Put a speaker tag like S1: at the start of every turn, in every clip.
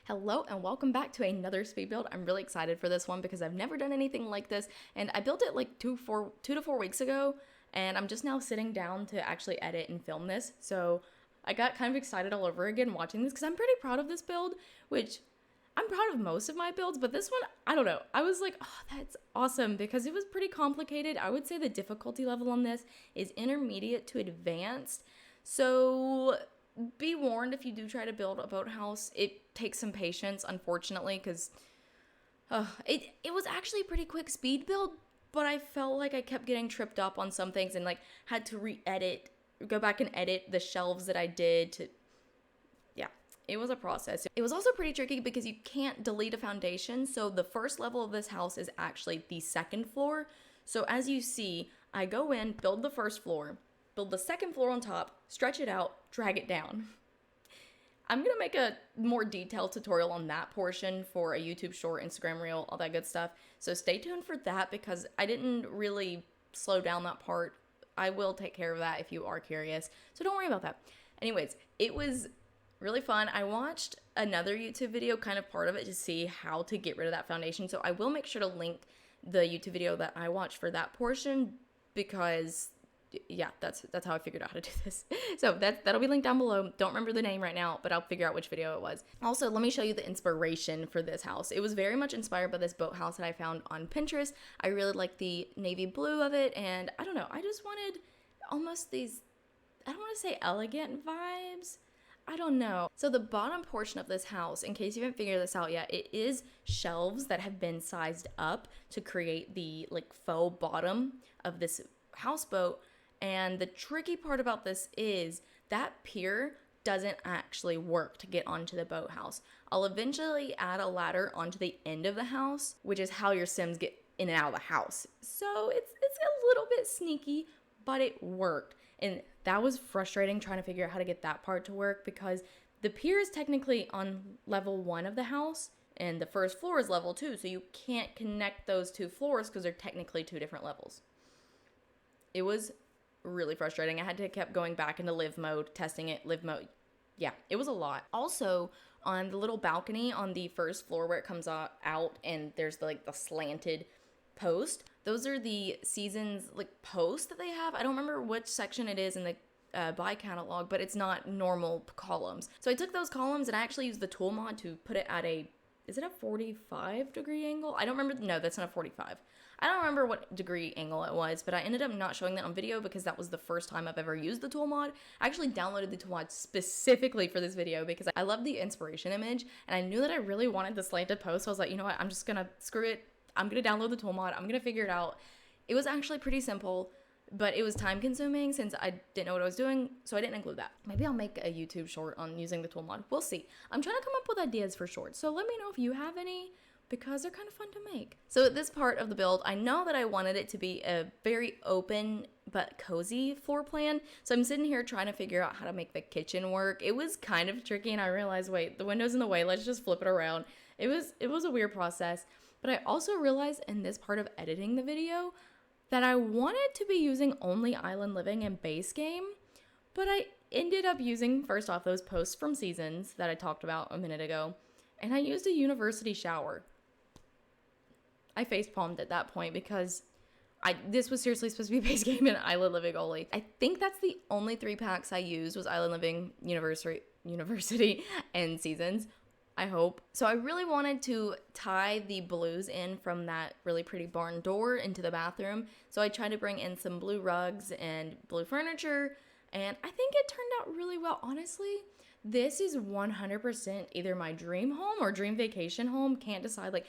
S1: Hello and welcome back to another speed build. I'm really excited for this one because I've never done anything like this, and I built it like 2 to 4 weeks ago, and I'm just now sitting down to actually edit and film this. So I got kind of excited all over again watching this because I'm pretty proud of this build, which I'm proud of most of my builds, but this one, I don't know. I was like, oh, that's awesome because it was pretty complicated. I would say the difficulty level on this is intermediate to advanced. So be warned, if you do try to build a boathouse, it takes some patience, unfortunately, because it was actually a pretty quick speed build, but I felt like I kept getting tripped up on some things and like had to go back and edit the shelves that I did to, yeah, it was a process. It was also pretty tricky because you can't delete a foundation, so the first level of this house is actually the second floor. So as you see, I go in, build the first floor, build the second floor on top, stretch it out, drag it down. I'm going to make a more detailed tutorial on that portion for a YouTube short, Instagram reel, all that good stuff. So stay tuned for that because I didn't really slow down that part. I will take care of that if you are curious. So don't worry about that. Anyways, it was really fun. I watched another YouTube video, kind of part of it, to see how to get rid of that foundation. So I will make sure to link the YouTube video that I watched for that portion because yeah, that's how I figured out how to do this. So that'll be linked down below. Don't remember the name right now, but I'll figure out which video it was. Also, let me show you the inspiration for this house. It was very much inspired by this boathouse that I found on Pinterest. I really like the navy blue of it, and I don't know, I just wanted almost these, I don't want to say elegant vibes. I don't know. So the bottom portion of this house, in case you haven't figured this out yet, it is shelves that have been sized up to create the like faux bottom of this houseboat. And the tricky part about this is that pier doesn't actually work to get onto the boathouse. I'll eventually add a ladder onto the end of the house, which is how your Sims get in and out of the house. So it's a little bit sneaky, but it worked. And that was frustrating trying to figure out how to get that part to work because the pier is technically on level 1 of the house and the first floor is level 2. So you can't connect those two floors because they're technically 2 different levels. It was really frustrating. I had to keep going back into live mode, testing it, live mode. Yeah, it was a lot. Also, on the little balcony on the first floor where it comes out and there's the slanted post, those are the seasons like posts that they have. I don't remember which section it is in the buy catalog, but it's not normal columns. So I took those columns and I actually used the tool mod to put it at is it a 45 degree angle? I don't remember. No, that's not a 45. I don't remember what degree angle it was, but I ended up not showing that on video because that was the first time I've ever used the tool mod. I actually downloaded the tool mod specifically for this video because I love the inspiration image and I knew that I really wanted the slanted post. So I was like, you know what? I'm just going to screw it. I'm going to download the tool mod. I'm going to figure it out. It was actually pretty simple, but it was time consuming since I didn't know what I was doing, so I didn't include that. Maybe I'll make a YouTube short on using the tool mod. We'll see. I'm trying to come up with ideas for shorts, so let me know if you have any because they're kind of fun to make. So at this part of the build, I know that I wanted it to be a very open but cozy floor plan, so I'm sitting here trying to figure out how to make the kitchen work. It was kind of tricky, and I realized, wait, the window's in the way, let's just flip it around. It was a weird process, but I also realized in this part of editing the video that I wanted to be using only Island Living and base game, but I ended up using, first off, those posts from Seasons that I talked about a minute ago, and I used a university shower. I facepalmed at that point because this was seriously supposed to be base game and Island Living only. I think that's the only 3 packs I used was Island Living, University, and Seasons. I hope. So I really wanted to tie the blues in from that really pretty barn door into the bathroom. So I tried to bring in some blue rugs and blue furniture, and I think it turned out really well. Honestly, this is 100% either my dream home or dream vacation home. Can't decide.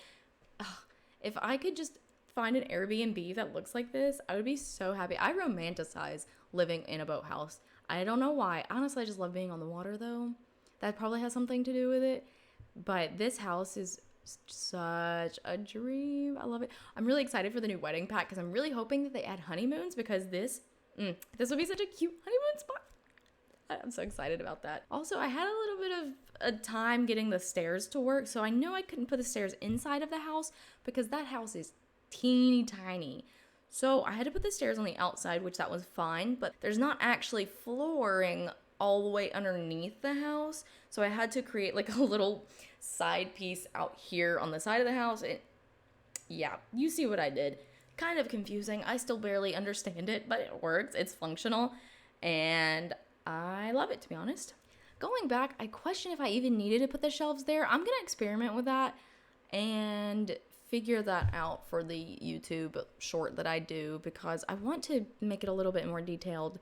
S1: If I could just find an Airbnb that looks like this, I would be so happy. I romanticize living in a boathouse. I don't know why. Honestly, I just love being on the water though. That probably has something to do with it. But this house is such a dream. I love it. I'm really excited for the new wedding pack because I'm really hoping that they add honeymoons because this would be such a cute honeymoon spot. I'm so excited about that. Also, I had a little bit of a time getting the stairs to work, so I knew I couldn't put the stairs inside of the house because that house is teeny tiny. So I had to put the stairs on the outside, which that was fine, but there's not actually flooring all the way underneath the house. So I had to create like a little side piece out here on the side of the house. Yeah, you see what I did. Kind of confusing. I still barely understand it, but it works. It's functional, and I love it, to be honest. Going back, I question if I even needed to put the shelves there. I'm going to experiment with that and figure that out for the YouTube short that I do, because I want to make it a little bit more detailed.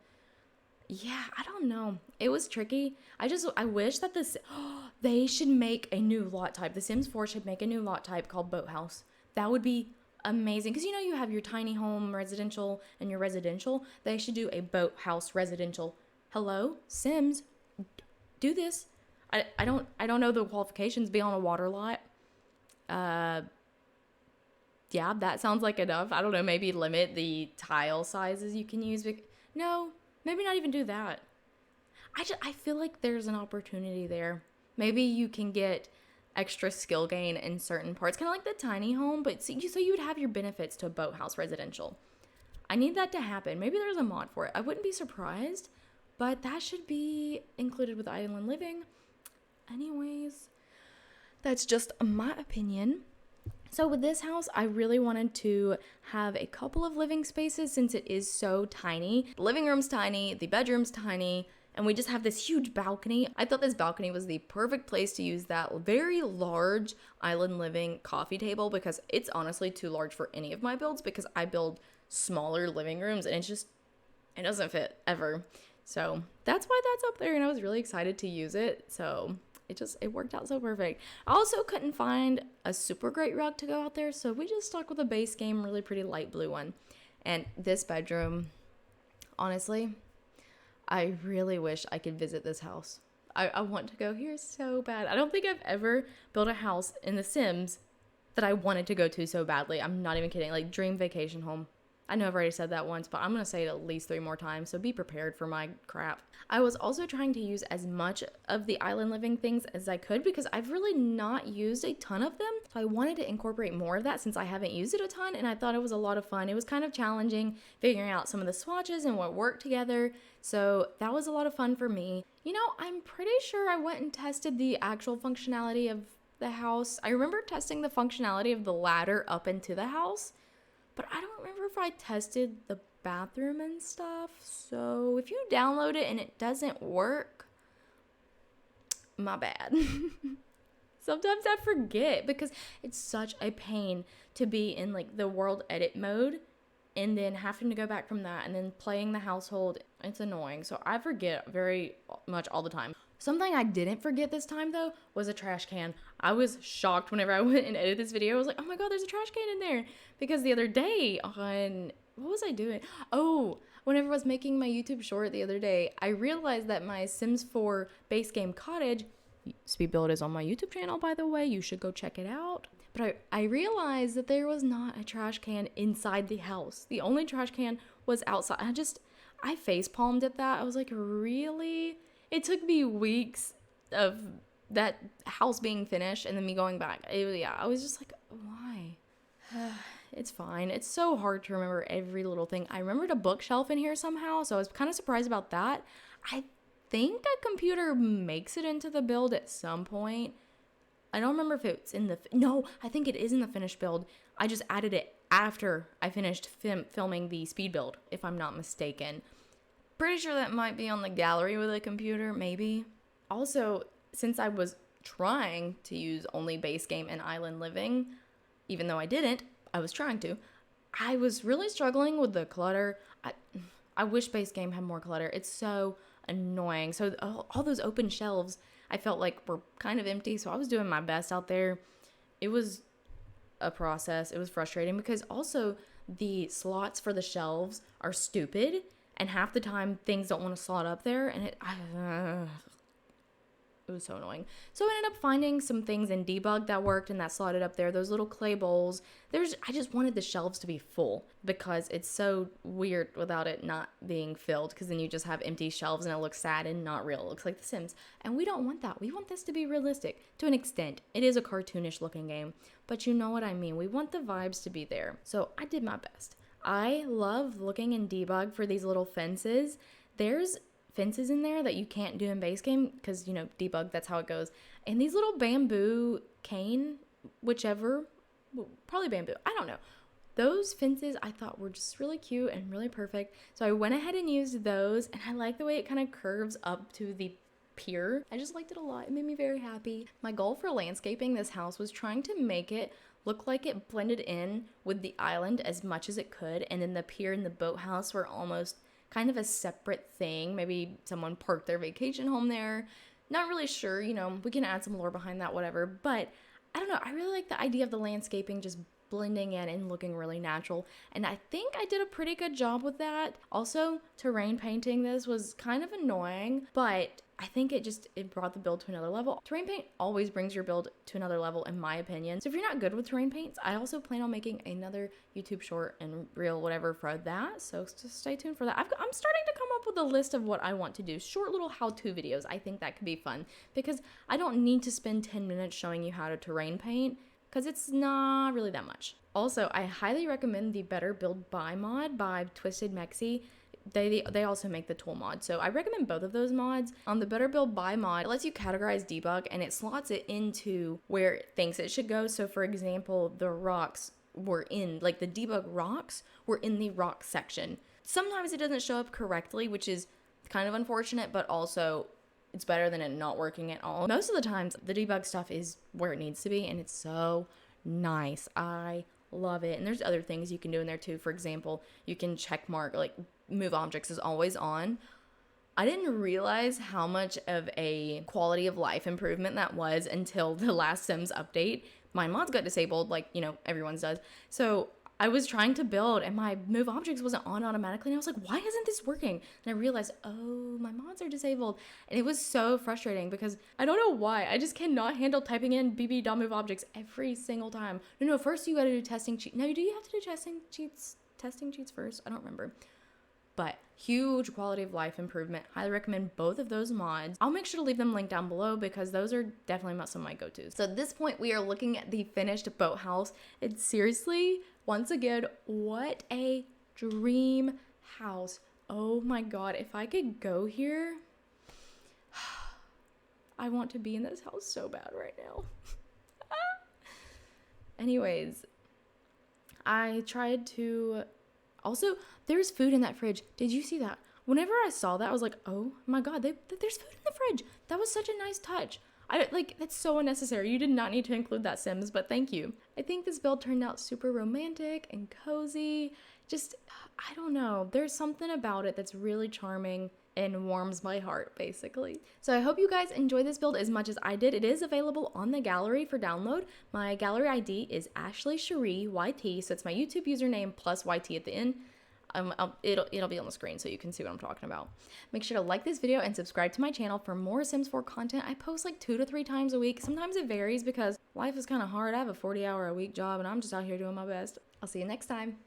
S1: Yeah, I don't know. It was tricky. I wish that they should make a new lot type. The Sims 4 should make a new lot type called Boathouse. That would be amazing, because you have your tiny home residential and your residential. They should do a Boathouse residential. Hello, Sims, do this. I don't know the qualifications. Be on a water lot. Yeah, that sounds like enough. I don't know, maybe limit the tile sizes you can use. No, maybe not even do that. I feel like there's an opportunity there. Maybe you can get extra skill gain in certain parts, kind of like the tiny home, but so you would have your benefits to a Boathouse residential. I need that to happen. Maybe there's a mod for it. I wouldn't be surprised, but that should be included with Island Living. Anyways, that's just my opinion. So with this house, I really wanted to have a couple of living spaces since it is so tiny. The living room's tiny, the bedroom's tiny, and we just have this huge balcony. I thought this balcony was the perfect place to use that very large Island Living coffee table, because it's honestly too large for any of my builds, because I build smaller living rooms and it doesn't fit ever. So that's why that's up there, and I was really excited to use it. So it worked out so perfect. I also couldn't find a super great rug to go out there, so we just stuck with a base game, really pretty light blue one. And this bedroom, honestly, I really wish I could visit this house. I want to go here so bad. I don't think I've ever built a house in The Sims that I wanted to go to so badly. I'm not even kidding. Like, dream vacation home. I know I've already said that once, but I'm going to say it at least 3 more times, so be prepared for my crap. I was also trying to use as much of the Island Living things as I could, because I've really not used a ton of them. So I wanted to incorporate more of that since I haven't used it a ton, and I thought it was a lot of fun. It was kind of challenging figuring out some of the swatches and what worked together, so that was a lot of fun for me. I'm pretty sure I went and tested the actual functionality of the house. I remember testing the functionality of the ladder up into the house, but I don't remember if I tested the bathroom and stuff. So if you download it and it doesn't work, my bad. Sometimes I forget, because it's such a pain to be in like the world edit mode and then having to go back from that and then playing the household. It's annoying. So I forget very much all the time. Something I didn't forget this time, though, was a trash can. I was shocked whenever I went and edited this video. I was like, oh my god, there's a trash can in there. Because the other day on... What was I doing? Oh, whenever I was making my YouTube short the other day, I realized that my Sims 4 base game cottage... Speed Build is on my YouTube channel, by the way. You should go check it out. But I realized that there was not a trash can inside the house. The only trash can was outside. I facepalmed at that. I was like, really? It took me weeks of that house being finished and then me going back. I was just like, why? It's fine. It's so hard to remember every little thing. I remembered a bookshelf in here somehow, so I was kind of surprised about that. I think a computer makes it into the build at some point. I don't remember if it's in the... No, I think it is in the finished build. I just added it after I finished filming the speed build, if I'm not mistaken. Pretty sure that might be on the gallery with a computer, maybe. Also, since I was trying to use only base game and Island Living, even though I didn't, I was trying to, I was really struggling with the clutter. I wish base game had more clutter. It's so annoying. So all those open shelves, I felt like were kind of empty, so I was doing my best out there. It was a process. It was frustrating because also the slots for the shelves are stupid, and half the time things don't want to slot up there, and it was so annoying. So I ended up finding some things in Debug that worked and that slotted up there. Those little clay bowls. I just wanted the shelves to be full because it's so weird without it not being filled, because then you just have empty shelves and it looks sad and not real. It looks like The Sims. And we don't want that. We want this to be realistic to an extent. It is a cartoonish looking game, but you know what I mean. We want the vibes to be there. So I did my best. I love looking in Debug for these little fences. There's fences in there that you can't do in base game because, you know, debug, that's how it goes. And these little bamboo cane, whichever, probably bamboo, I don't know. Those fences I thought were just really cute and really perfect. So I went ahead and used those, and I like the way it kind of curves up to the pier. I just liked it a lot. It made me very happy. My goal for landscaping this house was trying to make it look like it blended in with the island as much as it could, and then the pier and the boathouse were almost kind of a separate thing. Maybe someone parked their vacation home there. Not really sure, you know, we can add some lore behind that, whatever. But I don't know, I really like the idea of the landscaping just blending in and looking really natural, and I think I did a pretty good job with that. Also, terrain painting this was kind of annoying, but I think it brought the build to another level. Terrain paint always brings your build to another level, in my opinion. So if you're not good with terrain paints, I also plan on making another YouTube short and reel, whatever, for that. So just stay tuned for that. I'm starting to come up with a list of what I want to do. Short little how-to videos. I think that could be fun because I don't need to spend 10 minutes showing you how to terrain paint because it's not really that much. Also, I highly recommend the Better BuildBuy mod by Twisted Mexi. They also make the T.O.O.L mod, so I recommend both of those mods. On the Better BuildBuy mod, it lets you categorize debug and it slots it into where it thinks it should go. So for example, the rocks were in, like the debug rocks were in the rock section. Sometimes it doesn't show up correctly, which is kind of unfortunate, but also it's better than it not working at all. Most of the times the debug stuff is where it needs to be, and it's so nice. I love it. And there's other things you can do in there too. For example, you can check mark, like move objects is always on. I didn't realize how much of a quality of life improvement that was until the last Sims update. My mods got disabled, like, you know, everyone's does. So I was trying to build and my move objects wasn't on automatically, and I was like, why isn't this working? And I realized, oh, my mods are disabled. And it was so frustrating because I don't know why. I just cannot handle typing in bb.moveObjects every single time. No, first you gotta do testing cheats. No, do you have to do testing cheats first? I don't remember. But huge quality of life improvement. Highly recommend both of those mods. I'll make sure to leave them linked down below because those are definitely some of my go-tos. So at this point, we are looking at the finished boathouse. It's seriously, once again, what a dream house. Oh my God, if I could go here, I want to be in this house so bad right now. Anyways, I tried to... Also, there's food in that fridge. Did you see that? Whenever I saw that, I was like, oh my God, there's food in the fridge. That was such a nice touch. That's so unnecessary. You did not need to include that, Sims, but thank you. I think this build turned out super romantic and cozy. Just, I don't know. There's something about it that's really charming and warms my heart, basically. So I hope you guys enjoy this build as much as I did. It is available on the gallery for download. My gallery ID is AshleyShereYT, so it's my YouTube username plus YT at the end. It'll be on the screen so you can see what I'm talking about. Make sure to like this video and subscribe to my channel for more Sims 4 content. I post like 2 to 3 times a week. Sometimes it varies because life is kind of hard. I have a 40-hour-a-week job and I'm just out here doing my best. I'll see you next time.